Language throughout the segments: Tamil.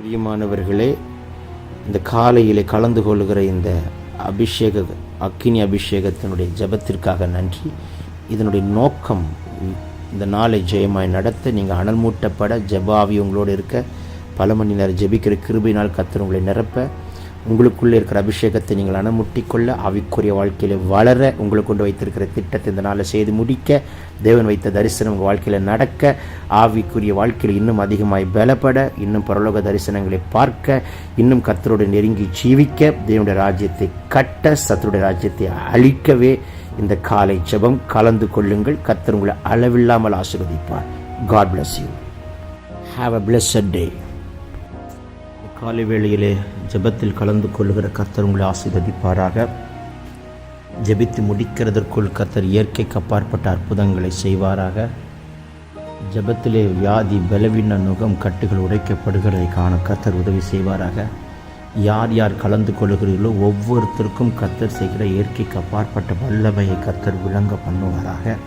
பிரியமானவர்களே, இந்த காலையிலே கலந்து கொள்கிற இந்த அக்கினி அபிஷேகத்தினுடைய ஜெபத்திற்காக நன்றி. இதனுடைய நோக்கம் இந்த நாளை ஜெயமாய் நடத்த, நீங்கள் அனல் மூட்டப்பட, ஜெபாவி உங்களோடு இருக்க, பல மணி நேரம் ஜெபிக்கிற கிருபையினால் கர்த்தர் உங்களை நிரப்ப, உங்களுக்குள்ளே இருக்கிற அபிஷேகத்தை நீங்கள் அணமுட்டிக்கொள்ள, ஆவிக்குரிய வாழ்க்கையில் வளர, உங்களுக்கு கொண்டு வைத்திருக்கிற திட்டத்தை இந்த நாளை செய்து முடிக்க, தேவன் வைத்த தரிசனம் உங்கள் வாழ்க்கையில் நடக்க, ஆவிக்குரிய வாழ்க்கையில் இன்னும் அதிகமாய் பலப்பட, இன்னும் பரலோக தரிசனங்களை பார்க்க, இன்னும் கர்த்தரோடு நெருங்கி ஜீவிக்க, தேவனுடைய ராஜ்யத்தை கட்ட, சத்துருடைய ராஜ்யத்தை அழிக்கவே இந்த காலை ஜெபம் கலந்து கொள்ளுங்கள். கர்த்தர் உங்களை அளவில்லாமல் ஆசீர்வதிப்பார். God bless you. Have a blessed day. காலை வேளையிலே ஜெபத்தில் கலந்து கொள்ளுகிற கர்த்தர் உங்களை ஆசீர்வதிப்பாராக. ஜெபித்து முடிக்கிறதற்குள் கர்த்தர் இயற்கைக்கு அப்பாற்பட்ட அற்புதங்களை செய்வாராக. ஜெபத்திலே வியாதி, பலவீன, நுகம், கட்டுகள் உடைக்கப்படுகிறதை காண கர்த்தர் உதவி செய்வாராக. யார் யார் கலந்து கொள்ளுகிறீர்களோ ஒவ்வொருத்தருக்கும் கர்த்தர் செய்கிற இயற்கைக்கு அப்பாற்பட்ட வல்லமையை கர்த்தர் விளங்க பண்ணுவாராக.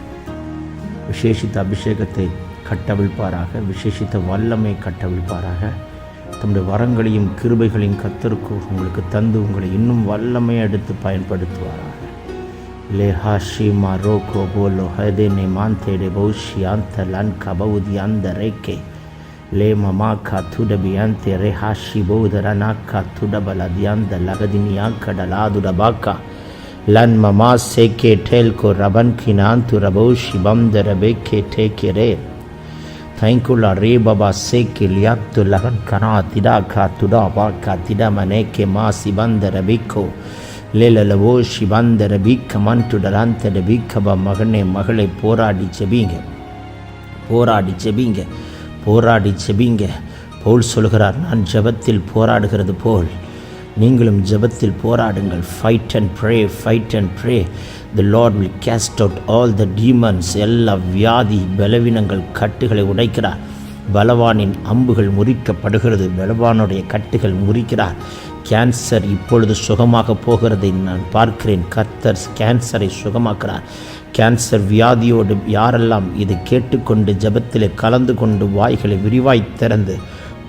விசேஷித்த அபிஷேகத்தை கட்டவிழ்ப்பாராக. விசேஷித்த வல்லமையை கட்டவிழ்ப்பாராக. தம்முடைய வரங்களையும் கிருபைகளையும் கர்த்தருக்கு உங்களுக்கு தந்து உங்களை இன்னும் வல்லமையை எடுத்து பயன்படுத்துவாராக. லேஹா ஷீமா ரோகோ போலோ ஹதேனே மாந்தேடே பௌஷியாந்த லன் கபவுதி அந்த ரேக்கே லே மமா கா துடபியாந்தே ரேஹாஷி பௌதரனா கா துடபலதியாந்த லகதினியா கடலாதுடபாக்கா லன் மமா சேக்கே டேல்கோ ரபன் கினாந்து ரபௌஷி பம்த ரபேக்கே டேக்கே. Thank you Lord. Re Baba Seke Liaktu Lahan Kana Tida Ka Tuda Baka Tida Maneke Ma Sibandara Biko Lela Lavo Shibandara Bika Mantu Dalante de Bikaba Magane Magale Poradi Chebinge Poradi Chebinge Poradi Chebinge Paul சொல்கிறார், நான் ஜெபத்தில் போராடுகிறது போல் நீங்களும் ஜெபத்தில் போராடுங்கள். Fight and pray, fight and pray. The Lord will cast out all the demons. எல்லா வியாதி, பலவீனங்கள், கட்டுகளை உடைக்கிறார். பலவானின் அம்புகள் முறிக்கப்படுகிறது. பலவானுடைய கட்டுகள் முறிக்கிறார். கேன்சர் இப்பொழுது சுகமாக போகிறதை நான் பார்க்கிறேன். கர்த்தர் கேன்சரை சுகமாக்குறார். கேன்சர் வியாதியோடு யாரெல்லாம் இதை கேட்டுக்கொண்டு ஜெபத்திலே கலந்து கொண்டு வாய்களை விரிவாய் திறந்து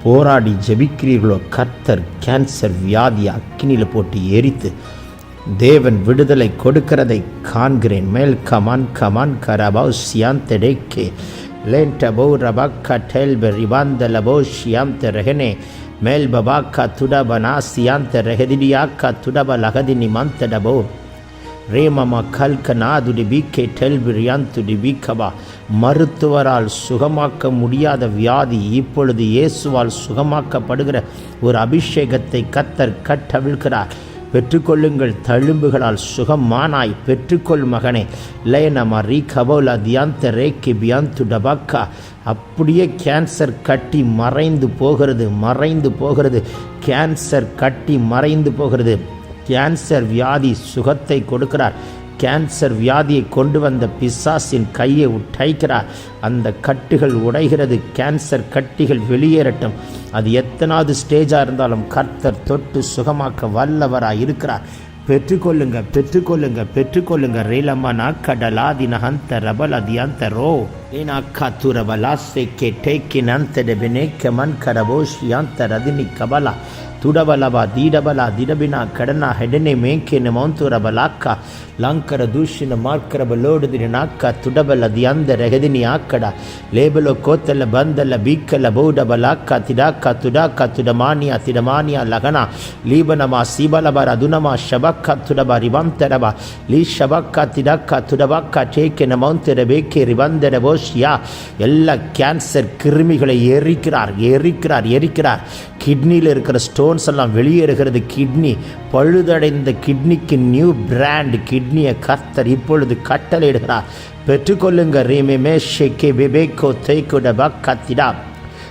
போராடி ஜெபிக்கிறீர்களோ, கர்த்தர் கேன்சர் வியாதியை அக்கினியில் போட்டு எரித்து தேவன் விடுதலை கொடுக்கிறதை காண்கிறேன். மேல் கமான் கமான் கரபௌ சியாந்தடேக்கே லேண்டபௌ ரபாக்கா டெல்ப ரிபாந்த லபௌ ஷியாந்த ரெஹனே மேல் பபாக்கா துடபனா சியாந்த ரெஹதிடியாக்கா துடப லகதினி மந்தடபௌ ரேமமா கல்கனாதுடி பிகே டெல்பிரியாந்துடி பிகபா. மருத்துவரால் சுகமாக்க முடியாத வியாதி இப்பொழுது இயேசுவால் சுகமாக்கப்படுகிற ஒரு அபிஷேகத்தை கர்த்தர் கட்டவிழ்கிறார். பெற்றுக்கொள்ளுங்கள். தழும்புகளால் சுகமானாய் பெற்றுக்கொள் மகனே. லேனமா ரீ கபோலா தியாந்த ரேக்கி பியாந்து டபாக்கா. அப்படியே கேன்சர் கட்டி மறைந்து போகிறது, மறைந்து போகிறது. கேன்சர் கட்டி மறைந்து போகிறது. கேன்சர் வியாதி சுகத்தை கொடுக்கிறார். கேன்சர் வியாதியை கொண்டு வந்த பிசாசின் கையை உடைக்கிறார். அந்த கட்டுகள் உடைகிறது. கேன்சர் கட்டிகள் வெளியேறட்டும். அது எத்தனாவது ஸ்டேஜாக இருந்தாலும் கர்த்தர் தொட்டு சுகமாக்க வல்லவராக இருக்கிறார். பெற்றுக்கொள்ளுங்க, பெற்றுக்கொள்ளுங்க, பெற்றுக்கொள்ளுங்க. ரேலமனா கடலாதி நகந்த ரபல் அதியந்த ரோ ஏனா கத்துரபலா சேக்கே டேக்கி நந்த டெபினேக்க மன் கரபோஷியாந்த ரதினி கபலா துடபலபா தீடபலா திடபினா கடனா ஹெடனே மேக்கேன மௌந்துரபலாக்கா லங்கர தூஷின மார்க்கரபலோடு தினாக்கா துடபல தியந்த ரெகதினி ஆக்கடா லேபலோ கோத்தல பந்தல பீக்கல பௌடபலாக்கா திடாக்கா துடாக்கா துடமானியா திடமானியா லகனா லீபனமா சீபலபா அதுனமா ஷபக்கா துடபா ரிபந்தரபா லீ ஷபக்கா திடாக்கா துடபாக்கா டேக்கேன மௌந்தரபேக்கே ரிபந்தரபோஷியா. எல்லா கேன்சர் கிருமிகளை எரிக்கிறார். கிட்னியில் இருக்கிற ஸ்டோன்ஸ் எல்லாம் வெளியேறுகிறது. கிட்னி பழுதடைந்த கிட்னிக்கு நியூ பிராண்ட் கிட்னியை கர்த்தர் இப்பொழுது கட்டளையிடுகிறார். பெற்றுக்கொள்ளுங்க. ரீமே மேஷேக்கே பெபேக்கோ தேய்குட பக்கத்திடா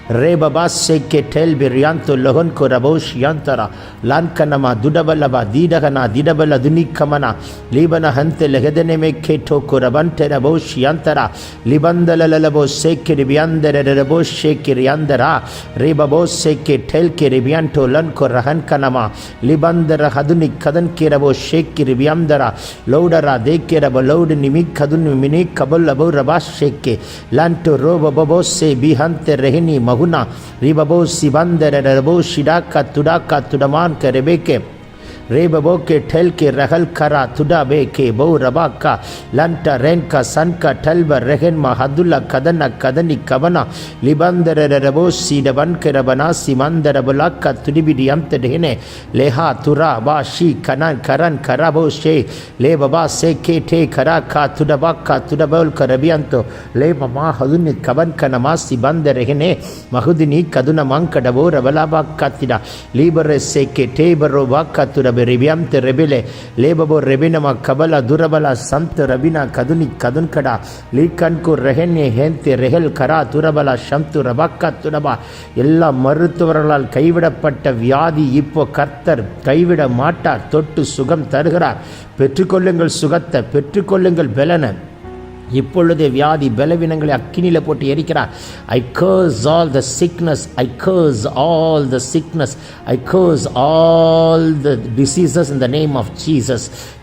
Rebaba seke telbi rianto lohon ko rabosh yantara lankanama dudabalaba didagana didabala dunikamana libana hante legedene me keto ko rabante rabosh yantara libandala lalabo seke ribiandere rabosh seke riandara rebabo seke telke ribianto lanko rahankanama libandara haduni kadan ke rabo seke ribiandara loudara deke rabo loud nimi kadun mini kabul rabo rabash seke lanto robo babo se bihante rehini Mahuna ribabo sibandere rabo shidaka tudaka tudaman ke rebeke rebabo ke tel ke rahal kara tudabe ke bo rabaka lanta renka sanka talba rehen mahadulla kadana kadani kabana libandere rabo sidaban ke rabana simandere bulaka tudibidi amte dehne leha tura ba shi kanan karan karabo she le baba se ke te karaka tudabaka tudabol karabianto le mama haduni kaban kanama sibandere rehne mahudini kaduna mankadabo rabalaba katida libere se ke te baro baka Rebiamte rebele lebabo rebinama kabala durabala sant rabina kaduni kadunkada likanku rehenne hente rehel kara durabala shamtu rabakka turaba எல்லா மருத்துவர்களால் கைவிடப்பட்ட வியாதி இப்போ கர்த்தர் கைவிட மாட்டார் தொட்டு சுகம் தருகிறார் பெற்றுக்கொள்ளுங்கள் சுகத்தை பெற்றுக்கொள்ளுங்கள் பலனை இப்பொழுதே வியாதி பலவீனங்களை அக்கினியில போட்டு எரிக்கிறார் I curse all the sickness I curse all the sickness I curse all the diseases in the name of Jesus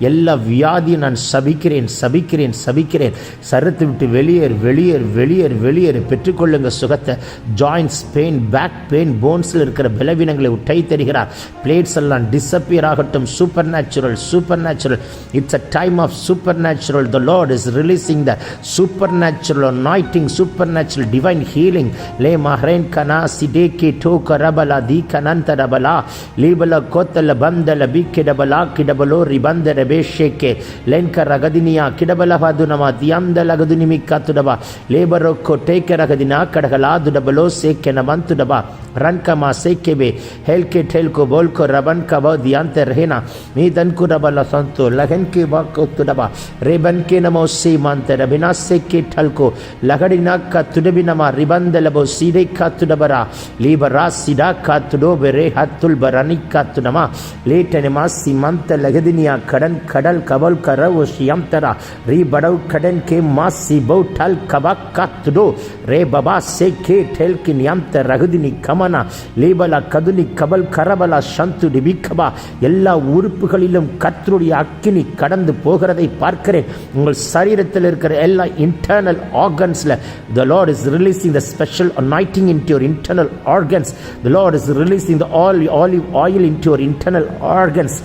எல்லா வியாதியும் நான் சபிக்கிறேன் சபிக்கிறேன் சபிக்கிறேன் சரத்தை விட்டு வெளியேறு வெளியேறு வெளியேறு வெளியேறு பெற்றுக்கொள்ளுங்க சுகத்தை ஜாயின்ட்ஸ் பெயின் பேக் பெயின் போன்ஸில் இருக்கிற பலவீனங்களை உட்டை தருகிறார் பிளேட்ஸ் எல்லாம் டிஸப்பியர் ஆகட்டும் super natural super natural it's a time of supernatural the Lord is releasing the supernatural anointing supernatural divine healing le mahrain kana sideke to karabala di kananta rabala libala kotala bandala bikidabala kidabalo ribanda rebesheke lenka ragadiniya kidabala hadunama diandala gadunimi katudaba lebaro koteke ragadina kadagala dudabalo seke namantudaba rankama sekebe helke telko bolko rabanka ba diante rehna nidan kurabala santo lagenke bakotudaba rebanke namo simante rabina seke talko lagadina katudabinama ribandalabo side katudabara libara sida katudo bere hatul barani katudama letenema simanta lagadiniya kadan kadal kabal karawo shiyamtara ribadau kadan ke masi bautal kabak katudo re baba seke telki niyamta ragudini kamana libala kaduni kabal karabala shantu dibikaba எல்லா உறுப்புகளிலும் கர்த்தருடைய அக்கினி கடந்து போகிறதை பார்க்கிறேன் உங்கள் சரீரத்தில் இருக்கிற எல்லா internal organsல the Lord is releasing the special anointing into your internal organs the Lord is releasing the olive oil into your internal organs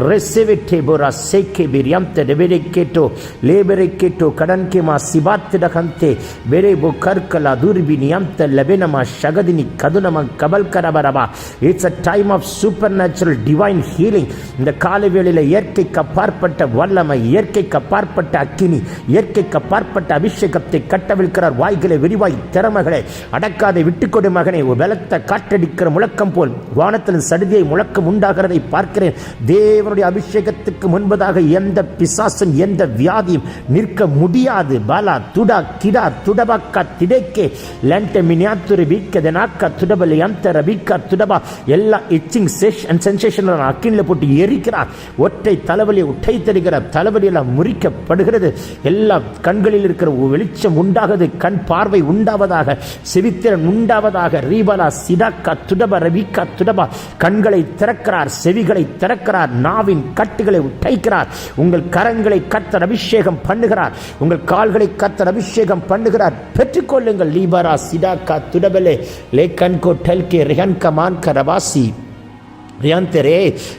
receive it bora seke biriamte debereketo lebereketo kadanke ma sibatte dakante berebo karkala durbiniamte lebenama shagadini kadunama kabal karabaraba it's a time of supernatural divine healing இந்த காலவேளையில இயற்கைக்கு அப்பாற்பட்ட வல்லமை இயற்கைக்கு அப்பாற்பட்ட அக்கினி இயற்கைக்கு அப்பாற்பட்ட அபிஷேகத்தை கட்டவிழ்க்கிறார் வாய்களை விரிவாய் திறமைகளை அடக்காதை விட்டுக்கொடு மகனே பலத்த காற்றடிக்கிற முழக்கம் போல் வானத்தின் சடுதியை முழக்கம் உண்டாகிறதை பார்க்கிறேன் தேவனுடைய அபிஷேகத்துக்கு முன்பதாக எந்த பிசாசும் எந்த வியாதியும் நிற்க முடியாது பாலா துடா கிடா துடபாக்கா திடைக்கே லண்ட மினியாத்துரு வீக்கதனாக்கா துடபலி அந்த ரபிக்கா துடபா எல்லா இச்சிங் சென்சேஷன் அக்கினில போட்டு எரிக்கிறார் ஒற்றை தலைவலியை உட்டை தருகிறார் தலைவலியெல்லாம் முறிக்கப்படுகிறது எல்லா கண்களில் இருக்கிற வெளிச்சம் உண்டாகிறது கண் பார்வை உண்டாவதாக செவித்திறன் உண்டாவதாக ரீபலா சிடாக்கா துடபா ரவிக்கா துடபா கண்களை திறக்கிறார் செவிகளை திறக்கிறார் நாவின் கட்டுகளை உடைக்கிறார் உங்கள் கரங்களை கர்த்தர் அபிஷேகம் பண்ணுகிறார் உங்கள் கால்களை கர்த்தர் அபிஷேகம் பண்ணுகிறார் பெற்றுக்கொள்ளுங்கள் லீபரா சிடாக்கா துடபலே லேக்கன்கோ டெல்கே ரிஹன்கா மான்கா ரபாசி ரியாந்தரே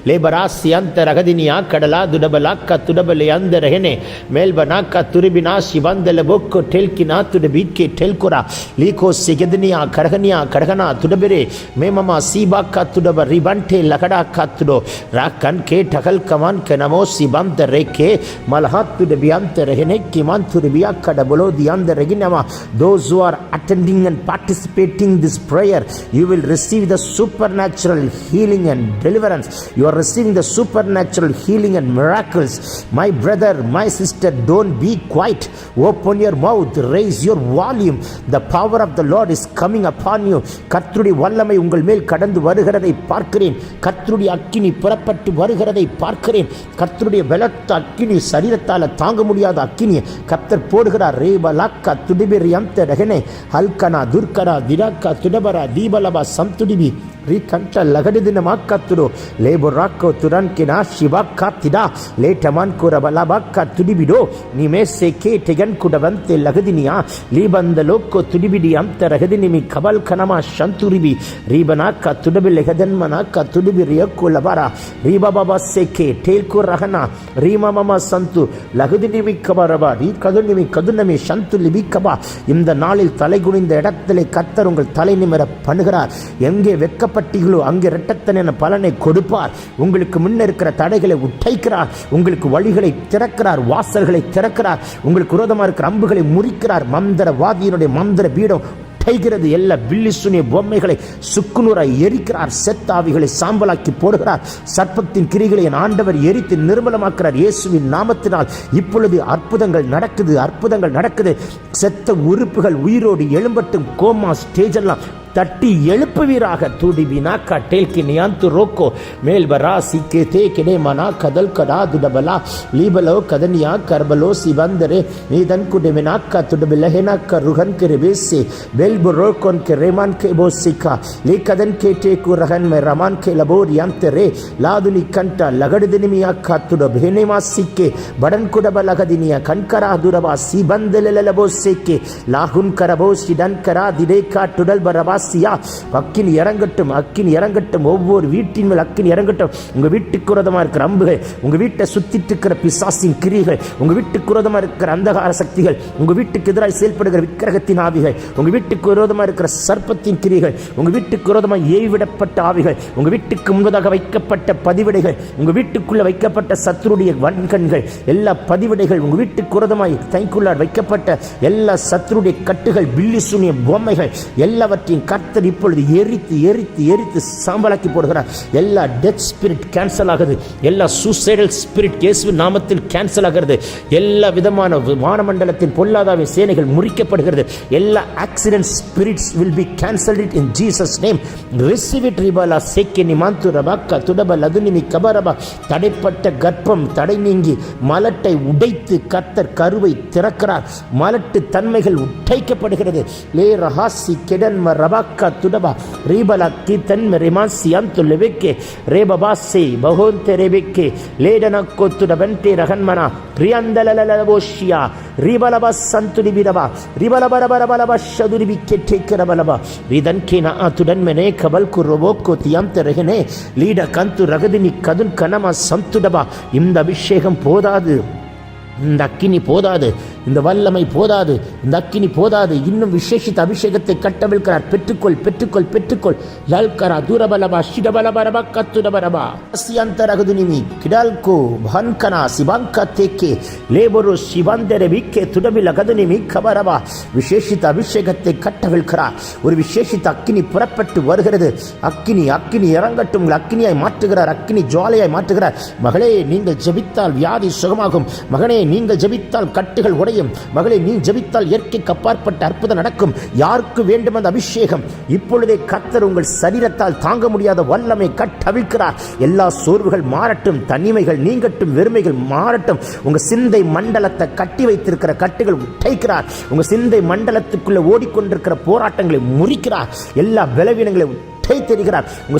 லேபராசி அந்த ரகதினியா கடலா துடபலாக்கா துடபலே அந்த ரஹனே மேல்பனாக்கா துருபினா சிவந்தல போக்கோ டெல்கினா துடபிக்கே டெல்குரா லீகோ சிகதினியா கடகனியா கடகனா துடபெரே மேமமா சீபாக்கா துடப ரிபன்டே லகடாக்கா துடோ ராக்கன் கே டகல் கமான் கனமோ சிபந்த ரேக்கே மலஹாத் துடபியாந்த ரஹனே கிமான் துருபியா கடபலோ தியாந்த ரகினமா those who are attending and participating this prayer you will receive the supernatural healing and and deliverance. You are receiving the supernatural healing and miracles. My brother, my sister, don't be quiet. Open your mouth, raise your volume. The power of the Lord is coming upon you. கர்த்தருடைய வல்லமை உங்கள் மேல் கடந்து வருகிறதை பார்க்கிறேன். கர்த்தருடைய அக்கினி புறப்பட்டு வருகிறதை பார்க்கிறேன். கர்த்தருடைய பலத்த அக்கினி, சரீரத்தால் தாங்க முடியாத அக்கினி கர்த்தர் போடுகிறார். ரேபலாக்கா துடிபிரியந்த ரகனே ஹல்கனா துர்கரா திராக்கா துடபரா தீபலபா சம்துடிபி ரீகண்ட லகடிதின மாக்கத்துடோ லேபுராக்கோ துரன்கினா சிவாக்காத்திடா லேட்டமான் குரபலபாக்கா துடிபிடோ நிமேசே கேட்டகன் குடவந்தே லகதினியா லீபந்தலோக்கோ துடிபிடி அந்த ரகதினிமி கபல் கனமா சந்துரிபி ரீபனாக்கா துடபி லெகதன்மனாக்கா துடிபி ரியக்குலபரா ரீபபாபா சேகே டேல்கு ரகனா ரீமமமா சந்து லகதினிமி கபரபா ரீ கதுனிமி கதுனமி சந்து லிபிக்கபா. இந்த நாளில் தலை குனிந்த இடத்திலே கர்த்தர் உங்கள் தலை நிமிர பண்ணுகிறார். எங்கே வெட்கப்பட்டீர்களோ அங்கே இரட்டத்தன பலனை கொடுப்பார். உங்களுக்கு முன்ன இருக்கிற தடைகளை உடைக்கிறார். உங்களுக்கு வழிகளை திறக்கிறார், வாசல்களை திறக்கிறார். உங்களுக்கு விரோதமாக இருக்கிற அம்புகளை முறிக்கிறார். மந்திரவாதியினுடைய மந்திர பீடம் கைகிறது. எல்லா பில்லிசுனிய பொம்மைகளை சுக்குநூறாய் எரிக்கிறார். செத்தாவிகளை சாம்பலாக்கி போடுகிறார். சர்ப்பத்தின் கிரிகளை என் ஆண்டவர் எரித்து நிர்மலமாக்கிறார். இயேசுவின் நாமத்தினால் இப்பொழுது அற்புதங்கள் நடக்குது, அற்புதங்கள் நடக்குது. செத்த உறுப்புகள் உயிரோடு எழும்பட்டும். கோமா ஸ்டேஜ் எல்லாம் தட்டி எழுப்புவீராக. துடிபினா கட்டேல்கி நியாந்து ரோக்கோ மேல்பரா சிக்கே தே கிடே மனா கதல் கடா துடபலா லீபலோ கதனியா கர்பலோ சிவந்தரே நீதன் குடமினா கதுடபிலஹெனா கருகன் கிரபேசே பெல்புரோகன் கிரேமான் கேபோசிகா லீ கதன் கேட்டே குரகன் மே ரமான் கே லபோர் யாந்தரே லாதுனி கண்டா லகடுதினிமியா கத்துட பெனேமா சிக்கே படன் குடபலகதினியா கன்கரா துரபா சிபந்தலலபோ சேக்கே லாகுன் கரபோ சிடன் கரா திடே காட்டுடல் பரபா. அக்கினி இறங்கட்டும், அக்கினி இறங்கட்டும். ஒவ்வொரு வீட்டின் மேல் அக்கினி இறங்கட்டும். உங்க வீட்டுக்கு விரோதமா இருக்கிற அம்புகள், உங்க வீட்டை சுத்திட்டு இருக்கிற பிசாசின் கிரிகள், உங்க வீட்டுக்கு விரோதமா இருக்கிற அந்தகார சக்திகள், உங்க வீட்டுக்கு எதிராக செயல்படுகிற விக்கிரகத்தின் ஆவிகள், உங்க வீட்டுக்கு விரோதமா இருக்கிற சர்ப்பத்தின் கிரிகள், உங்க வீட்டுக்கு விரோதமா ஏவிடப்பட்ட ஆவிகள், உங்க வீட்டுக்கு முன்பதாக வைக்கப்பட்ட பதிவிடைகள், உங்க வீட்டுக்குள்ள வைக்கப்பட்ட சத்துருடைய வன்கண்கள், எல்லா பதிவிடைகள், உங்க வீட்டுக்கு விரோதமாய் தைக்குள்ளார் வைக்கப்பட்ட எல்லா சத்துருடைய கட்டுகள், பில்லிசுனிய பொம்மைகள் எல்லாவற்றையும் கர்த்தர் இப்பொழுது எரித்து எரித்து எரித்து சாம்பலாக்கி போடுகிறார். எல்லா டெத் ஸ்பிரிட் கேன்சல் ஆகுது. எல்லா சூசைடல் ஸ்பிரிட் இயேசுவின் நாமத்தில் கேன்சல் ஆகிறது. எல்லா விதமான வானமண்டலத்தின் பொல்லாதாவின் சேனைகள் முறிக்கப்படுகிறது. எல்லா accident spirits will be cancelled in Jesus name. Receive it ரிபாலா சேக்கெனி மாந்து ரபாக்கா துடப லதுனிமி கபரபா. தடைப்பட்ட கர்ப்பம் தடை நீங்கி மலட்டை உடைத்து கர்த்தர் கருவை திறக்கிறார். மலட்டு தன்மைகள் உடைக்கப்படுகிறது. லே ரஹாசி கெடன் ரபா துடபா ரீபலா கீதன் ரிமாசி அந்துலெவிக்கே ரேபபாசே பகோந்தே ரெபிக்கே லேடனக்கோ துடபன்டே ரகன்மனா ரியாந்தலலலபோஷியா ரிபலபா சந்துடிபிரபா ரிபலபரபரபலபா ஷதுடிபிக்கே டேக்கரபலபா ரிதன்கேனா துடன் மெனே கபல் குரோபோக்கோ தியாந்த ரகனே லீட கந்து ரகதினி கதுன் கனமா சந்துடபா. இந்த அபிஷேகம் போதாது, இந்த அக்கினி போதாது, இந்த வல்லமை போதாது, இந்த அக்கினி போதாது. இன்னும் விசேஷித்த அபிஷேகத்தை கட்டவிழ்கிறார். பெற்றுக்கொள் பெற்றுக்கொள் பெற்றுக்கொள். யல்கரா தூரபலபா ஷிடபலபரபா கத்துடபரபா சியந்தரகுதுனிமி கிடால்கோ பன்கனா சிபாங்கா தேக்கே லேபரு சிவந்தர விக்கே துடபில கதுனிமி கபரபா. விசேஷித்த அபிஷேகத்தை கட்டவிழ்கிறார். ஒரு விசேஷித்த அக்கினி புறப்பட்டு வருகிறது. அக்கினி அக்கினி இறங்கட்டும். அக்கினியாய் மாற்றுகிறார். அக்கினி ஜுவாலையாய் மாற்றுகிறார். மகளே, நீங்கள் ஜெபித்தால் வியாதி சுகமாகும். மகனே, நீங்கள் ஜெபித்தால் கட்டுகள் உடையும். மகளே, நீ ஜெபித்தால் இயற்கைக்கு அப்பாற்பட்ட அற்புதம் நடக்கும். யாருக்கு வேண்டும் அந்த அபிஷேகம்? இப்பொழுதே கர்த்தர் உங்கள் சரீரத்தால் தாங்க முடியாத வல்லமை கட்டவிழ்க்கிறார். எல்லா சோர்வுகள் மாறட்டும், தனிமைகள் நீங்கட்டும், வெறுமைகள் மாறட்டும். உங்க சிந்தை மண்டலத்தை கட்டி வைத்திருக்கிற கட்டுகள் உடைக்கிறார். உங்க சிந்தை மண்டலத்துக்குள்ள ஓடிக்கொண்டிருக்கிற போராட்டங்களை முறிக்கிறார். எல்லா பலவீனங்களை தெரிகிறார். உங்க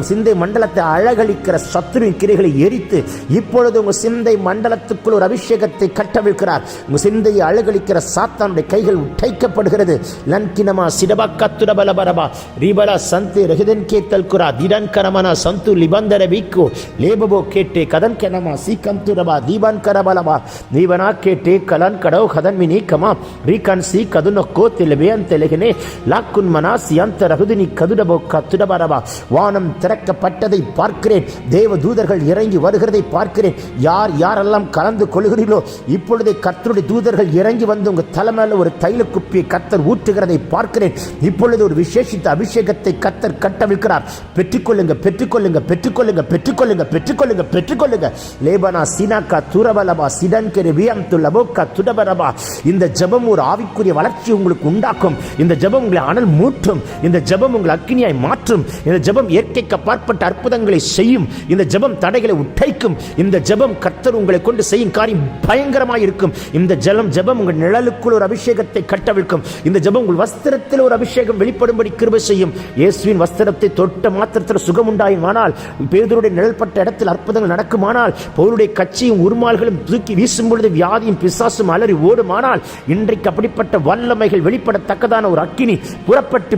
சிந்தை மண்டலத்தை அழகழிக்கிற சத்துருவின் கிரைகளை எரித்து இப்பொழுது உங்க சிந்தை மண்டலத்துக்குள் ஒரு அபிஷேகத்தை கட்டவிழ்க்கிறார். உங்க சிந்தையை அழகழிக்கிற சாத்தானுடைய கைகள் உடைக்கப்படுகிறது. லன்கினமா சிடபக்கத்துடபலபரபா ரீபலா சந்து ரஹிதன் கேத்தல் குரா திடன் கரமனா சந்து லிபந்தர வீக்கோ லேபபோ கேட்டே கதன் கெனமா சீகந்துரபா தீபான் கரபலபா தீபனா கேட்டே கலன் கடோ கதன் மினி கமா ரீகன் சி கதுனக்கோ தெலபேன் தெலகனே லாக்குன் மனா சியந்த ரகுதினி கதுடபோ துடபரபா. வானம் திறக்கப்பட்டதை பார்க்கிறேன், தேவ தூதர்கள் இறங்கி வருகிறதை பார்க்கிறேன். யார் யாரெல்லாம் கலந்து கொள்கிறீர்களோ இப்பொழுதே கர்த்தருடைய தூதர்கள் இறங்கி வந்து உங்கள் தலைமையில் ஒரு தைல குப்பியை கர்த்தர் ஊற்றுகிறதை பார்க்கிறேன். இப்பொழுது ஒரு விசேஷித்த அபிஷேகத்தை கர்த்தர் கட்டவிழ்கிறார். பெற்றுக்கொள்ளுங்க, பெற்றுக்கொள்ளுங்க, பெற்றுக்கொள்ளுங்க, பெற்றுக்கொள்ளுங்க, பெற்றுக்கொள்ளுங்க, பெற்றுக்கொள்ளுங்க. லேபனா சினாக்கா துரபலபா சிடன்கெரி வியம்து லபோக்கா துடபரபா. இந்த ஜெபம் ஒரு ஆவிக்குரிய வளர்ச்சி உங்களுக்கு உண்டாக்கும். இந்த ஜெபம் உங்களை அனல் மூட்டும். இந்த ஜெபம் உங்களை அக்கினியாய் மாற்றும். இந்த ஜெபம் இயற்கைக்கு அப்பாற்பட்ட அற்புதங்களை செய்யும். இந்த ஜெபம் தடைகளை உடைக்கும். இந்த ஜெபம் கர்த்தர் உங்களை கொண்டு செய்யும் காரியம் பயங்கரமாக இருக்கும். இந்த ஜெபம் உங்கள் நிழலுக்குள் ஒரு அபிஷேகத்தை கட்டவிழ்க்கும். இந்த ஜெபம் உங்கள் வஸ்திரத்தில் ஒரு அபிஷேகம் வெளிப்படும்படி கிருபை செய்யும். இயேசுவின் வஸ்திரத்தை தொட்ட மாத்திரத்தில் சுகம் உண்டாயுமானால், பேதுருடைய நிழல்பட்ட இடத்தில் அற்புதங்கள் நடக்குமானால், பவுலுடைய கட்சியும் உருமால்களும் தூக்கி வீசும் பொழுது வியாதியும் பிசாசும் அலறி ஓடுமானால், இன்றைக்கு அப்படிப்பட்ட வல்லமைகள் வெளிப்படத்தக்கதான ஒரு அக்கினி புறப்பட்டு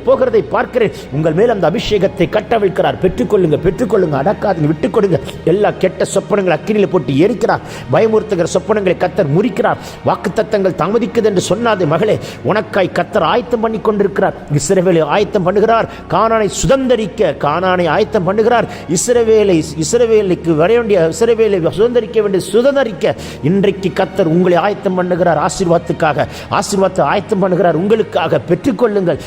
போகிறதை பார்க்கிறேன். உங்கள் மேல் அந்த அபிஷேகத்தை கட்டவிழ்க்கிறார். பெற்றுக்கொள்ளுங்க, பெற்றுக்கொள்ளுங்க, அடக்காதீங்க, விட்டுக் கொடுங்க. எல்லா கெட்ட சொப்பனங்களை அக்கினியில் போட்டு எரிக்கிறார். பயமுறுத்துகிற சொப்பனங்களை கர்த்தர் முறிக்கிறார். வாக்குத்தத்தங்கள் தாமதிக்குது என்று சொன்னாதே மகளே, உனக்காய் கர்த்தர் ஆயத்தம் பண்ணி கொண்டிருக்கிறார். இஸ்ரவேலை ஆயத்தம் பண்ணுகிறார். கானானை சுதந்தரிக்க கானானை ஆயத்தம் பண்ணுகிறார். இஸ்ரவேலுக்கு வர வேண்டிய இஸ்ரவேலை சுதந்தரிக்க வேண்டிய சுதந்தரிக்க இன்றைக்கு கர்த்தர் உங்களை ஆயத்தம் பண்ணுகிறார். ஆசீர்வாதத்துக்காக ஆசீர்வாதத்தை ஆயத்தம் பண்ணுகிறார் உங்களுக்காக. பெற்றுக்கொள்ளுங்கள்.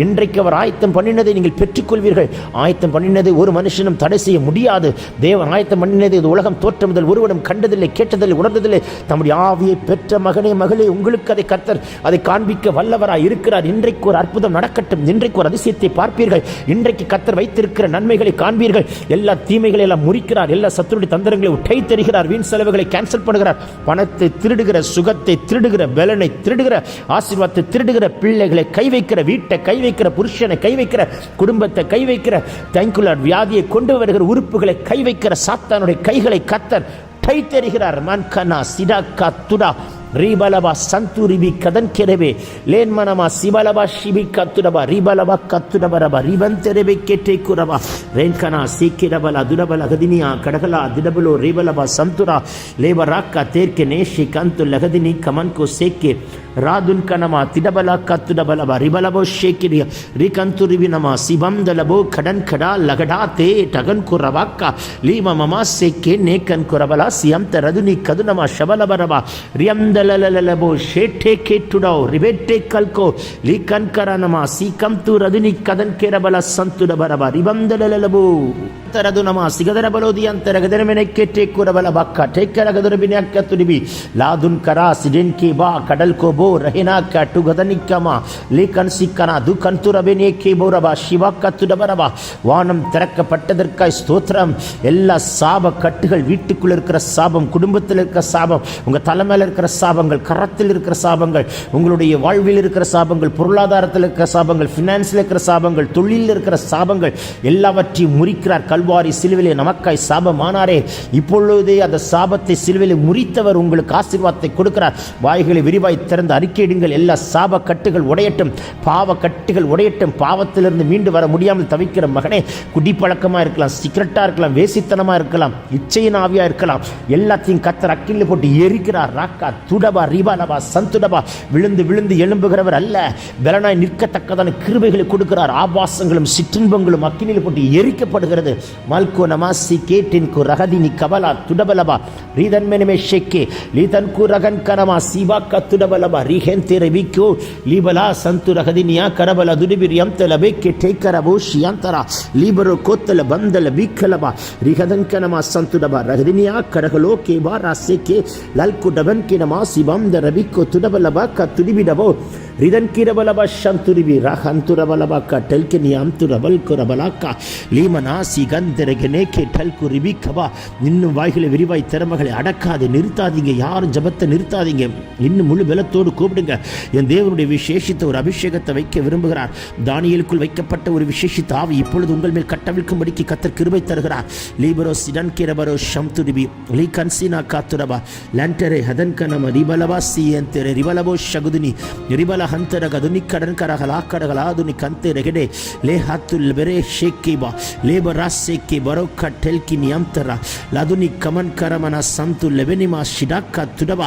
இன்றைக்கு அவர் ஆயத்தம் பண்ணினதை நீங்கள் பெற்றுக்கொள்வீர்கள். ஆயத்தம் பண்ணினதை ஒரு மனுஷனும் தடை செய்ய முடியாது. தேவன் ஆயத்தம் பண்ணினதை இது உலகம் தோற்றம் முதல் ஒருவனும் கண்டதில்லை, கேட்டதில்லை, உணர்ந்ததில்லை. தம்முடைய ஆவியை பெற்ற மகனே மகளே, உங்களுக்கு அதை கர்த்தர் அதை காண்பிக்க வல்லவராய் இருக்கிறார். இன்றைக்கு ஒரு அற்புதம் நடக்கட்டும். இன்றைக்கு ஒரு அதிசயத்தை பார்ப்பீர்கள். இன்றைக்கு கர்த்தர் வைத்திருக்கிற நன்மைகளை காண்பீர்கள். எல்லா தீமைகளை எல்லாம் முறிக்கிறார். எல்லா சத்துருடைய தந்திரங்களை உடை தருகிறார். வீண் செலவுகளை கேன்சல் பண்ணுகிறார். பணத்தை திருடுகிற, சுகத்தை திருடுகிற, பலனை திருடுகிற, ஆசீர்வாதத்தை திருடுகிற, பிள்ளைகளை கை வைக்கிற, வீட்டை கை வைக்கிற, புருஷனை கை வைக்கிற, குடும்பத்தை கை வைக்கிற, தங்குலார் வியாதியை கொண்டு வருகிற உறுப்புகளை கை வைக்கிற சாத்தானுடைய கைகளை கர்த்தர் கை தருகிறார். மன்கனா சிடாக்கா துடா ரீபலபா சந்துரிபி கதன் கெரபே லேன்மனமா சிபலபா ஷிபி கத்துடபா ரீபலபா கத்துடபரபா ரிபந்தெரபே கேட்டே குரபா ரேன்கனா சீக்கிரபலா துடபல கதினியா கடகலா திடபலோ ரீபலபா சந்துரா லேபராக்கா தேர்க்கே நேஷி கந்து லகதினி கமன்கோ சேக்கே ராதுன் கனமா திடபலா கத்துடபலபா ரிபலபோ ஷேக்கிரியா ரிகந்துரிபினமா சிபம்தலபோ கடன் கடா லகடா தே டகன் குரவாக்கா லீம மமா சேக்கே நேக்கன் குரபலா சியம் தரதுனி கதுனமா ஷபலபரபா ரியம் லலலலலபோ ஷேட்டே கேட்டுடோ ரிபெட்டே கல்கோ லீகன் கரனமா சீகம் து ரதுனி கதன் கேரபல சந்துடபரபா ரிபந்தலலலபோ தரதுனமா சிகதரபலோதி அந்தரகதரமெனை கேட்டே குரபல பக்கா டேக்கரகதரபினக்க துடிபி லாதுன் கரா சிடென் கேபா கடல் கோபோ ரஹினா கட்டு கதனிக்கமா லீகன் சிக்கனா துகன் துரபெனே கேபோரபா சிவக்க துடபரபா. வானம் திறக்கப்பட்டதற்காய் ஸ்தோத்திரம். எல்லா சாப கட்டுகள், வீட்டுக்குள்ள இருக்கிற சாபம், குடும்பத்தில் இருக்கிற சாபம், உங்க தலைமையில் இருக்கிற சாபங்கள், கரத்தில் இருக்கிற சாபங்கள், உங்களுடைய வாழ்வில் இருக்கிற சாபங்கள், பொருளாதாரத்தில் இருக்கிற சாபங்கள், பினான்ஸில் இருக்கிற சாபங்கள், தொழிலில் இருக்கிற சாபங்கள் எல்லாவற்றையும் முறிக்கிறார். கல்வாரி சிலுவிலே நமக்காய் சாபமானாரே, இப்பொழுதே அந்த சாபத்தை சிலுவிலே முறித்தவர் உங்களுக்கு ஆசீர்வாதத்தை கொடுக்கிறார். வாய்களை விரிவாய் திறந்து அறிக்கையிடுங்கள். எல்லா சாப கட்டுகள் உடையட்டும், பாவ கட்டுகள் உடையட்டும். பாவத்திலிருந்து மீண்டு வர முடியாமல் தவிக்கிற மகனே, குடிப்பழக்கமாக இருக்கலாம், சிகரெட்டாக இருக்கலாம், வேசித்தனமாக இருக்கலாம், இச்சையின் ஆவியாக இருக்கலாம், எல்லாத்தையும் கர்த்தர் அக்கினில் போட்டு எரிக்கிறார். ராக்கா துடபா ரிபாலபா சந்துடபா. விழுந்து விழுந்து எழும்புகிறவர் அல்ல, பலனாய் நிற்கத்தக்கதான கிருபைகளை கொடுக்கிறார். ஆபாசங்களும் சிற்றின்பங்களும் அக்கினியில் போட்டு எரிக்கப்படுகிறது. மல்கோ நமாசி கேட்டின்கு ரகதினி கபலா துடபலபா ரீதன்மெனமே ஷெக்கே லீதன்கு ரகன் கனமா சீபாக்க துடபலபா ரீஹென்தெர விக்கோ லீபலா சந்து ரகதினியா கரபல துடிபிரியம் தலபே கேட்டேக்கரபோ ஷியந்தரா லீபரோ கோத்தல பந்தல விக்கலபா ரீஹதன் கனமா சந்துடபா ரகதினியா கடகலோ கேபா ராசேக்கே லல்கு டபன் கினமா சிபம் த ரபிக்கோ துடபலபா க துடிபிடபோ ரிதன் கிரபலபா சந்துரிபி ரஹந்துரபலபா க டெல்கெனியாம் துரபல் குரபலாக்கா லீமனா சிகந்தரகனே கேட்டல் குரிபி கபா. இன்னும் வாய்களை விரிவாய் திறமைகளை அடக்காது, நிறுத்தாதீங்க. யாரும் ஜபத்தை நிறுத்தாதீங்க. இன்னும் முழு பலத்தோடு கூப்பிடுங்க. என் தேவனுடைய விசேஷித்த ஒரு அபிஷேகத்தை வைக்க விரும்புகிறார். தானியேலுக்குள் வைக்கப்பட்ட ஒரு விசேஷித்த ஆவி இப்பொழுது உங்கள் மேல் கட்டவிழ்க்கும்படிக்கு கர்த்தர் கிருபை தருகிறார். லீபரோ சிடன் கிரபரோ ஷம்துரிபி லீ கன்சினா காத்துரபா லண்டரே ஹதன் கனம ரிபலபா சியந்தரே ரிபலபோ ஷகுதுனி ரிபல ಹಂತರಗದುನಿ ಕಡನ್ಕರಗಲಾಕಡಗಲಾದುನಿ ಕಂತೆರೆಗೆಡೆ ಲೇ ಹಾತುಲ್ ಬೆರೆ ಶೇಕಿಬಾ ಲೇಬರಾಸೇಕಿ ಬರೋಕ ಟೆಲ್ಕಿ ನಿಯಂತರ ಲದುನಿ ಕಮನ್ ಕರಮನ ಸಂತು ಲೆವೆನಿಮಾ ಶಿಡಾಕ ತುಡಬ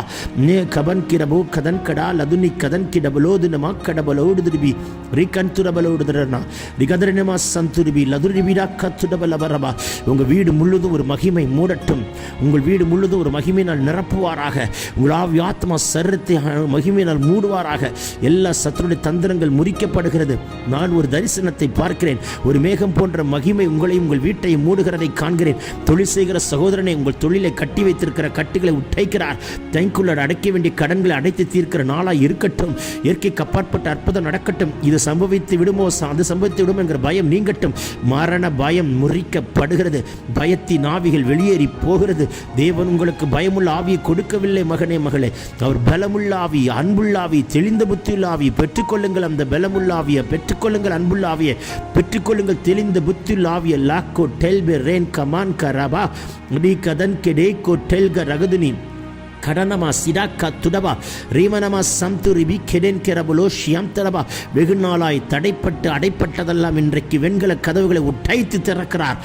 ನೇ ಕಬನ್ ಕಿರಬು ಕದನ್ ಕಡ ಲದುನಿ ಕದನ್ ಕಿಡಬಲೋದು ನಮ ಕಡಬಲೋಡುದಿರಿಬಿ ரிகந்துரபலோடுதரனா ரிகதரனமா சந்துரிபி லதுரிபிடாக்க துடபலபரபா. உங்கள் வீடு முழுதும் ஒரு மகிமை மூடட்டும். உங்கள் வீடு முழுதும் ஒரு மகிமையினால் நிரப்புவாராக. உங்கள் ஆவி ஆத்மா சரீரத்தை மகிமையினால் மூடுவாராக. எல்லா சத்துருடைய தந்திரங்கள் முறிக்கப்படுகிறது. நான் ஒரு தரிசனத்தை பார்க்கிறேன். ஒரு மேகம் போன்ற மகிமை உங்களையும் உங்கள் வீட்டையும் மூடுகிறதை காண்கிறேன். தொழில் செய்கிற சகோதரனை உங்கள் தொழிலை கட்டி வைத்திருக்கிற கட்டுகளை உடைக்கிறார். தைக்குள்ள அடைக்க வேண்டிய கடன்களை அடைத்து தீர்க்கிற நாளாக இருக்கட்டும். இயற்கைக்கு அப்பாற்பட்ட அற்புதம் நடக்கட்டும். இது சம்பவித்து விடுமோ அது சம்பவித்து விடுமோ என்கிற பயம் நீங்கட்டும். மரண பயம் முறிக்கப்படுகிறது. பயத்தின் ஆவிகள் வெளியேறி போகிறது. தேவன் உங்களுக்கு பயமுள்ள ஆவியை கொடுக்கவில்லை மகனே மகளே. அவர் பலமுள்ள ஆவி, அன்புள்ள ஆவி, தெளிந்த புத்தியுள்ள ஆவி பெற்றுக்கொள்ளுங்கள். அந்த பலமுள்ள ஆவியை பெற்றுக்கொள்ளுங்கள். அன்புள்ள ஆவியை பெற்றுக்கொள்ளுங்கள். தெளிந்த புத்தியுள்ள ஆவியை லாக்கோ டெல்பே ரேன் கமான் கரபா டி கதன் கெடேகோ டெல்க ரகதுனி கடனமா சிடாக்கா துடபா ரீமனமா சம்துரிபி கெடென் கெரபுலோ ஷியாம்தரபா. வெகு நாளாய் தடைப்பட்டு அடைப்பட்டதெல்லாம் இன்றைக்கு வெண்கல கதவுகளை உடைத்து திறக்கிறார்.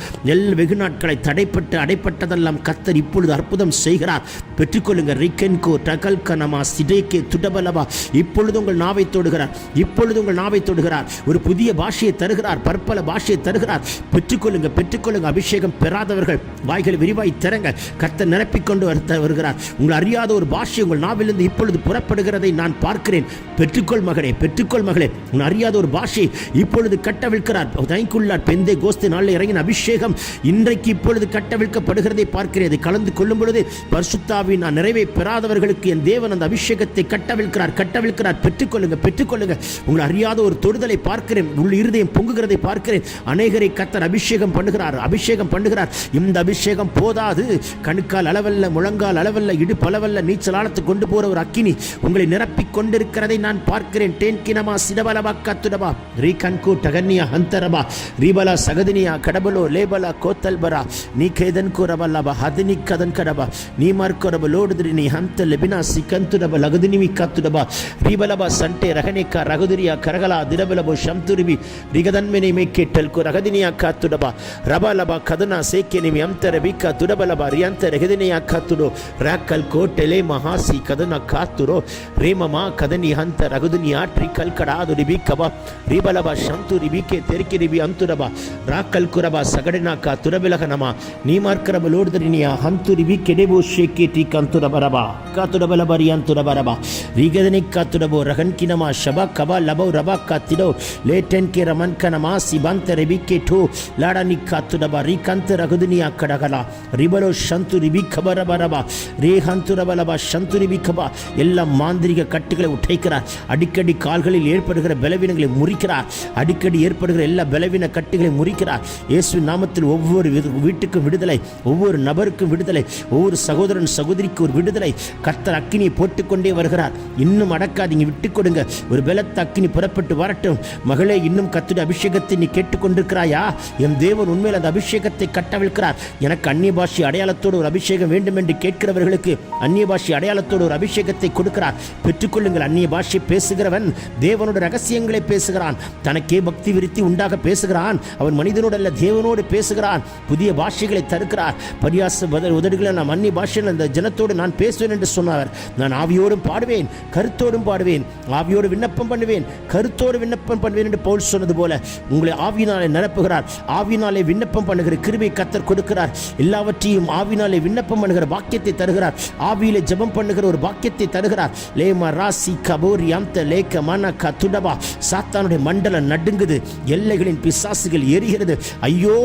வெகு நாட்களை தடைப்பட்டு அடைப்பட்டதெல்லாம் கர்த்தர் இப்பொழுது அற்புதம் செய்கிறார். பெற்றுக்கொள்ளுங்கள். ரிக்கென்கோ டகல் கனமா சிடேக்கே துடபலபா. இப்பொழுது உங்கள் நாவை தொடுகிறார். இப்பொழுது உங்கள் நாவை தொடுகிறார். ஒரு புதிய பாஷையை தருகிறார். பற்பல பாஷையை தருகிறார். பெற்றுக்கொள்ளுங்க, பெற்றுக்கொள்ளுங்க. அபிஷேகம் பெறாதவர்கள் வாய்களை விரிவாய் திறங்க. கர்த்தர் நிரப்பிக்கொண்டு வருகிறார். உங்கள் அறியாத ஒரு பாஷை உங்கள் நாவிலிருந்து இப்பொழுது புறப்படுகிறதை நான் பார்க்கிறேன். பெற்றுக்கொள் மகனே, பெற்றுக்கொள் மகளே. உன் அறியாத ஒரு பாஷை இப்பொழுது கட்டவிழ்க்கிறார். தைக்குள்ளார் பெந்தே கோஸ்து நாளில் இறங்கின அபிஷேகம் இன்றைக்கு இப்பொழுது கட்டவிழ்க்கப்படுகிறதை பார்க்கிறேன். அதை கலந்து கொள்ளும் பொழுது பரிசுத்தாவின் நிறைவை பெறாதவர்களுக்கு என் தேவன் அந்த அபிஷேகத்தை கட்டவிழ்க்கிறார். பெற்றுக்கொள்ளுங்க, பெற்றுக்கொள்ளுங்க. உங்கள் அறியாத ஒரு தொடுதலை பார்க்கிறேன். உள் இருதயம் பொங்குகிறதை பார்க்கிறேன். அநேகரை கர்த்தர் அபிஷேகம் பண்ணுகிறார். இந்த அபிஷேகம் போதாது. கணுக்கால் அளவல்ல, முழங்கால் அளவல்ல, இடுப்பு அளவல்ல, நீச்சல் ஆழத்துக்கு கொண்டு போற ஒரு அக்கினி உங்களை நிரப்பிக் கொண்டிருக்கிறதை நான் பார்க்கிறேன். டேன்கினமா சிடபலபா கத்துடபா ரீகன்கு டகன்னியா ஹந்தரபா ரீபலா சகதினியா கடபலோ லேபலா கோத்தல்பரா நீ கேதன் குரபலபா ஹதினி கதன் கடபா நீ மார்க்கரபலோடுதிரி நீ ஹந்த லெபினா சிகந்துடப லகதினிமி கத்துடபா ரீபலபா சண்டே ரகனிகா ரகுதிரியா கரகலா திரபலபோ ஷம்துரிபி ரிகதன்மினி மேக்கேட்டல் கு ரகதினியா காத்துடபா ரபலபா கதனா சேக்கேனிமி அம்தரபிகா துடபலபா ரியந்த ரகதினியா காத்துடோ ராக்கல் கோட்டெலே மகாசி கதன காத்துரோ ரேமமா கதனி ஹந்த ரகுதுனி ஆற்றி கல்கடாது ரிபி கபா ரிபலபா ஷந்து ரிபிகே தெருக்கி ரிபி அந்துரபா ராக்கல் குரபா சகடினாக்கா துரபிலகனமா நீமார்க்கரப லோடுதரினியா ஹந்து ரிபி கெடெபோ ஷேக்கே டி கந்துரபரபா காத்துரபலபரியான் துரபரபா ரிகதனி காத்துரபோ ரகன்கினமா ஷபா கபா லபோ ரபா காத்திடோ லேட்டன் கே ரமன் கனமா சிபந்த ரிபிகே டோ லாடனி காத்துரபா ரிகந்த ரகுதுனியா கடகலா ரிபலோ ஷந்து ரிபி கபரபரபா ரேஹந்துரபலபா ஷந்துரிபிகபா. எல்லாம் மாந்திரிக கட்டுகளை உடைக்கிறார். அடிக்கடி கால்களில் ஏற்படுகிற பலவீனங்களை முறிக்கிறார். அடிக்கடி ஏற்படுகிற எல்லா பலவீன கட்டுகளை முறிக்கிறார். இயேசு நாமத்தில் ஒவ்வொரு வீட்டுக்கும் விடுதலை, ஒவ்வொரு நபருக்கும் விடுதலை, ஒவ்வொரு சகோதரன் சகோதரிக்கு ஒரு விடுதலை. கர்த்தர் அக்கினியை போட்டுக்கொண்டே வருகிறார். இன்னும் அடக்காதீங்க, விட்டுக் கொடுங்க. ஒரு பலத்த அக்கினி புறப்பட்டு வரட்டும். மகளே, இன்னும் கர்த்தருடைய அபிஷேகத்தை நீ கேட்டுக்கொண்டிருக்கிறாயா? என் தேவன் உண்மையில் அந்த அபிஷேகத்தை கட்டவிழ்க்கிறார். எனக்கு அந்நிய பாஷை அடையாளத்தோடு ஒரு அபிஷேகம் வேண்டும் என்று கேட்கிறவர்களுக்கு அந்நிய பாஷை அடையாளத்தோடு ஒரு அபிஷேகத்தை கொடுக்கிறார். பெற்றுக்கொள்ளுங்கள். அந்நிய பாஷை பேசுகிறவன் தேவனோட ரகசியங்களை பேசுகிறான். தனக்கே பக்தி விருத்தி உண்டாக பேசுகிறான். அவன் மனிதனோடு அல்ல, தேவனோடு பேசுகிறான். புதிய பாஷைகளை தருக்கிறார். பரியாச உதடுகளை நான் அந்நிய பாஷையில் அந்த ஜனத்தோடு நான் பேசுவேன் என்று சொன்னார். நான் ஆவியோடும் பாடுவேன், கருத்தோடும் பாடுவேன், ஆவியோடு விண்ணப்பம் பண்ணுவேன், கருத்தோடு விண்ணப்பம் பண்ணுவேன் என்று பவுல் சொன்னது போல உங்களை ஆவியினாலே நிரப்புகிறார். ஆவியினாலே விண்ணப்பம் பண்ணுகிற கிருபை கர்த்தர் கொடுக்கிறார். எல்லாவற்றையும் ஆவியினாலே விண்ணப்பம் பண்ணுகிற பாக்கியத்தை தருகிறார். ஆவியிலே ஜெபம் பண்ணுகிற ஒரு பாக்கியத்தை தருகிறார். லேமா ராசி கபோரி அம்த லேக்க மன கத்துடபா. சாத்தானுடைய மண்டலம் நடுங்குது. எல்லைகளின் பிசாசுகள் எரிகிறது. ஐயோ,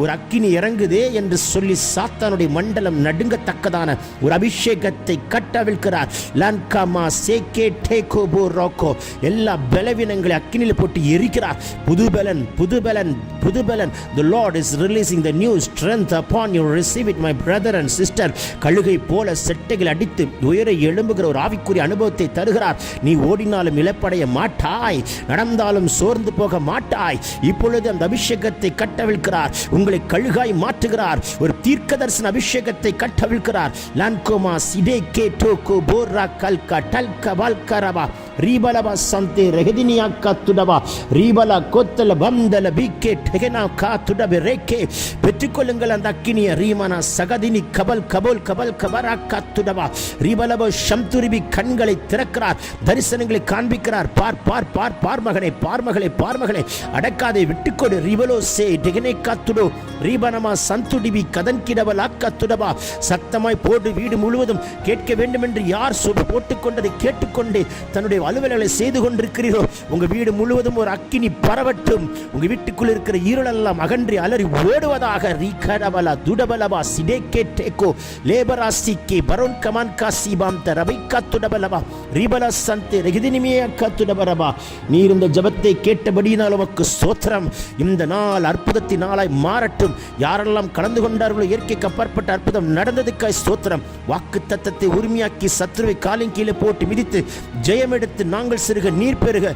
ஒரு அக்கினி இறங்குதே என்று சொல்லி சாத்தானுடைய மண்டலம் நடுங்கத்தக்கதான ஒரு அபிஷேகத்தை கட்டவிழ்க்கிறார். லன்கமா சேகே டேகோபோ ரோக்கோ. எல்லா பலவீனங்களை அக்கினியில் போட்டு எரிக்கிறார். புதுபலன், புதுபலன், புதுபலன். The Lord is releasing the new strength upon you. Receive it, my brother and sister. கழுகை போல செட்டைகள் அடித்து உயர எழும்புகிற ஒரு ஆவிக்குரிய அனுபவத்தை தருகிறார். நீ ஓடினாலும் இழப்படைய மாட்டாய், நடந்தாலும் சோர்ந்து போக மாட்டாய். இப்பொழுது அந்த அபிஷேகத்தை கட்டவிழ்க்கிறார். உங்களை கழுகாய் மாற்றுகிறார். ஒரு தீர்க்கதரிசன அபிஷேகத்தை கட்டவிழ்க்கிறார். லான்கோமா சிடே கே டோகோ போரா கல்கா டல்கா வால்கரபா ரீபலபா சந்தே ரெகதினியா காத்துடவா ரீபலா கொத்தல பந்தல பிக்கே டெகனா காத்துடபே ரேக்கே. பெற்றுக்கொள்ளுங்கள் அந்த அக்கினிய ரீமனா சகதினி கபல் கபோல் கபல் கபரா காத்துடவா ரீபலபோ சம்துரிபி. கண்களை திறக்கிறார், தரிசனங்களை காண்பிக்கிறார். பார் பார் பார் பார் மகனே, பார் மகளே, பார் மகளே, அடக்காதே, விட்டுக்கொடு. ரிபலோ சே டெகனே காத்துடோ ரீபனமா சந்துடிபி கதன் கிடவல் ஆக்காத்துடவா. சத்தமாய் போடு, வீடு முழுவதும் கேட்க வேண்டும் என்று யார் போட்டுக்கொண்டதை கேட்டுக்கொண்டே தன்னுடைய அலுவல்களை செய்து கொண்டிருக்கிறீரோ உங்க வீடு முழுவதும் ஒரு அக்கினி பரவட்டும். உங்க வீட்டுக்குள் இருக்கிற ஈரலெல்லாம் அகன்றி அலறி ஓடுவதாக. ரீகடபலா துடபலவா சிடேகே டேகோ லேபராசிக்கே பரோன் கமான் காசிபாம் தரவை காத்துடபலவா ரீபலா சந்தே ரெகிதினிமியா காத்துடபரபா. நீர் இந்த ஜபத்தை கேட்டபடியினால் உமக்கு ஸ்தோத்திரம். இந்த நாள் அற்புதத்தின் நாளாய் மாறட்டும். யாரெல்லாம் கலந்து கொண்டார்களோ இயற்கைக்கு அப்பாற்பட்ட அற்புதம் நடந்ததுக்காய் ஸ்தோத்திரம். வாக்கு தத்தத்தை உரிமையாக்கி சத்துருவை காலின் கீழே போட்டு மிதித்து ஜெயம் எடுத்து நாங்கள் சிறுக நீர் பெறுக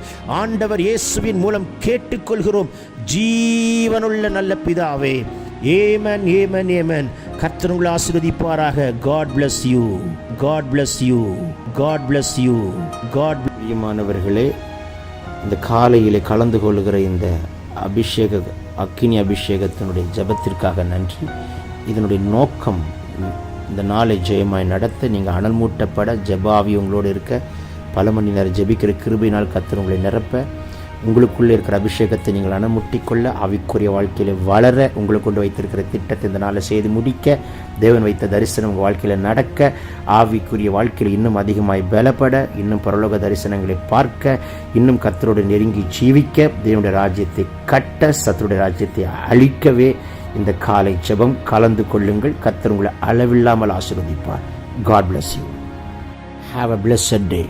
ஆண்டவர் இயேசுவின் மூலம் கேட்டுக்கொள்கிறோம் ஜீவனுள்ள நல்ல பிதாவே. Yemen Yemen Yemen. கர்த்தர் உங்களை ஆசீர்வதிப்பாராக. God bless you. God bless you. God bless you. God. பிரியமானவர்களே, இந்த காலையிலே கலந்து கொள்ளுகிற இந்த அக்கினி அபிஷேகத்தினுடைய ஜபத்திற்காக நன்றி. இதனுடைய நோக்கம் இந்த நாளை ஜெயமாய் நடத்த, நீங்கள் அனல் மூட்டப்பட, ஜபாவி உங்களோடு இருக்க, பல மணி நேரம் ஜெபிக்கிற கிருபையினால் கர்த்தர் உங்களை நிரப்ப, உங்களுக்குள்ளே இருக்கிற அபிஷேகத்தை நீங்கள் அனமுட்டிக்கொள்ள, ஆவிக்குரிய வாழ்க்கையில் வளர, உங்களுக்கு கொண்டு வைத்திருக்கிற திட்டத்தை இந்த நாளை செய்து முடிக்க, தேவன் வைத்த தரிசனம் உங்கள் வாழ்க்கையில் நடக்க, ஆவிக்குரிய வாழ்க்கையில் இன்னும் அதிகமாய் பலப்பட, இன்னும் பரலோக தரிசனங்களை பார்க்க, இன்னும் கர்த்தரோடு நெருங்கி ஜீவிக்க, தேவனுடைய ராஜ்யத்தை கட்ட, சத்துருடைய ராஜ்யத்தை அழிக்கவே இந்த காலை ஜெபம் கலந்து கொள்ளுங்கள். கர்த்தர் உங்களை அளவில்லாமல் ஆசீர்வதிப்பார். God bless you. Have a blessed day.